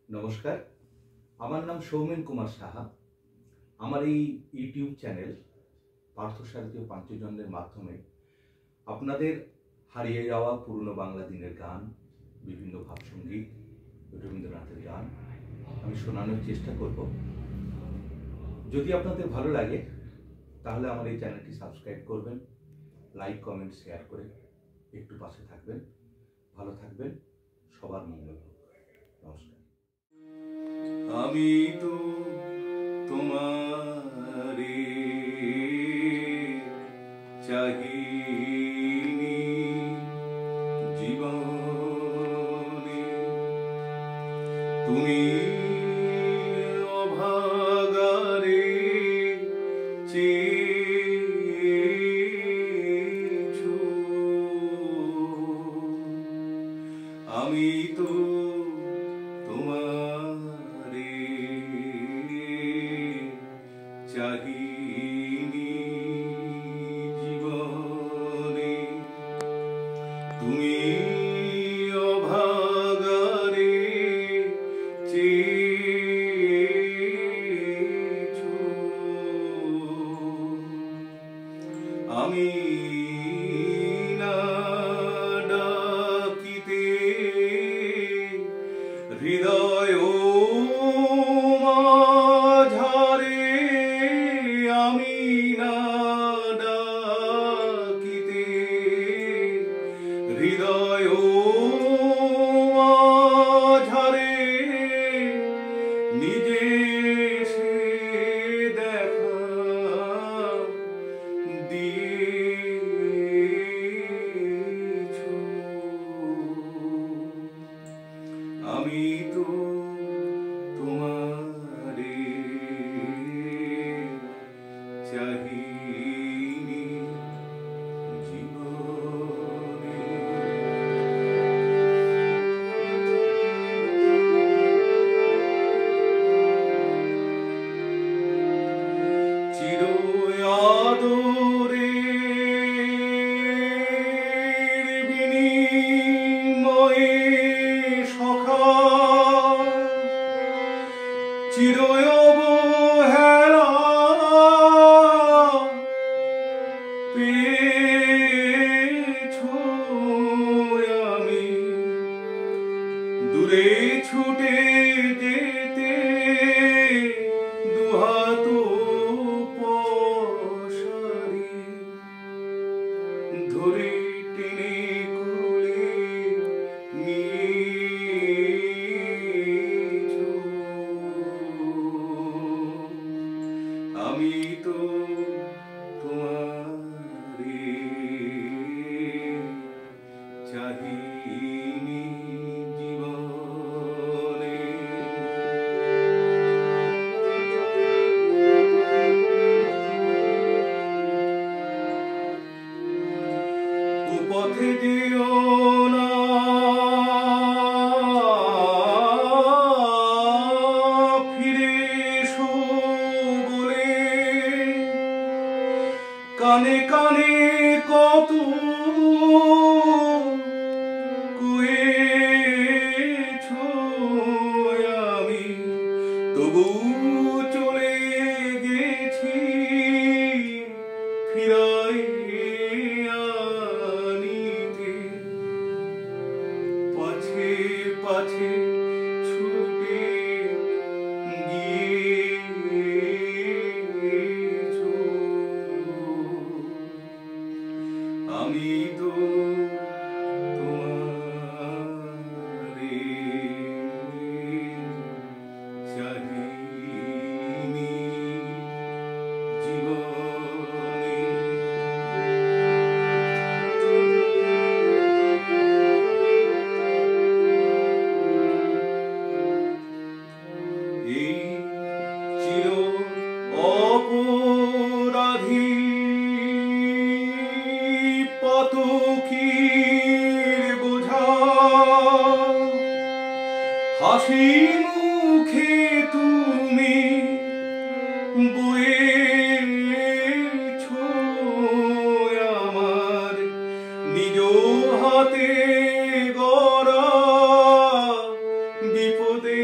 নমস্কার, আমার নাম সৌমেন কুমার সাহা। আমার এই ইউটিউব চ্যানেল পার্থসারথী পাঞ্চজন্যের মাধ্যমে আপনাদের হারিয়ে যাওয়া পুরনো বাংলা দিনের গান, বিভিন্ন ভাবসঙ্গীত, রবীন্দ্রনাথের গান আমি শোনানোর চেষ্টা করব। যদি আপনাদের ভালো লাগে তাহলে আমার এই চ্যানেলটি সাবস্ক্রাইব করবেন, লাইক, কমেন্ট, শেয়ার করে একটু পাশে থাকবেন। ভালো থাকবেন, সবার মঙ্গল হোক। নমস্কার। আমি তো তোমারে চাহিনি জীবনে, তুমি অভাগারে চেয়েছো। আমি তো তোমারে চাহিনি জীবনে, তুমি অভাগারে চেয়েছো। আমি না ডাকিতে হৃদয় মাঝারে, আমি না ডাকিতে হৃদয় মাঝারে, নিজে সে দেখা দিয়েছো। আমি তো তোমারে চাহিনি জীবনে। চির আদরে বিনিময়ে সখা, চির অবহেলা পেয়েছো। আমি দূরে ছুটে যেতে দুহাত পসারি ধরে টেনে কোলে নিয়েছো। আমি তো তোমারে চাহিনি জীবনে। পথে যেও না ফিরে এসো বলে, কানে কানে কত কয়েছো। আমি তবু চলে গেছি ফিরাই আনিতে, পাছে পাছে ছুটে গিয়েছো। আমি তো তোমারে চাহিনি জীবনে। এই চির অপরাধী পাতকীর বোঝা, হাসি মুখে তুমি বয়েছো। আমার নিজ হাতে গড়া বিপদে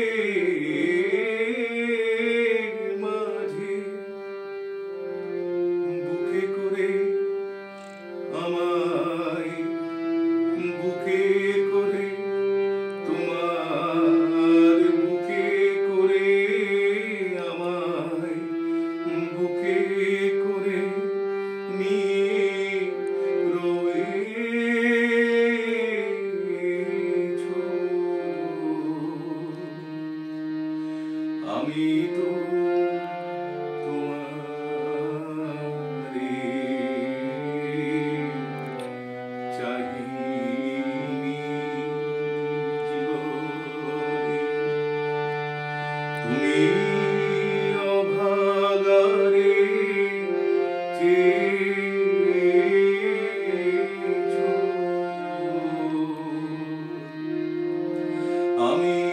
আমি তো তোমারে চাহিনি জীবনে, তুমি অভাগারে চেয়েছো। আমি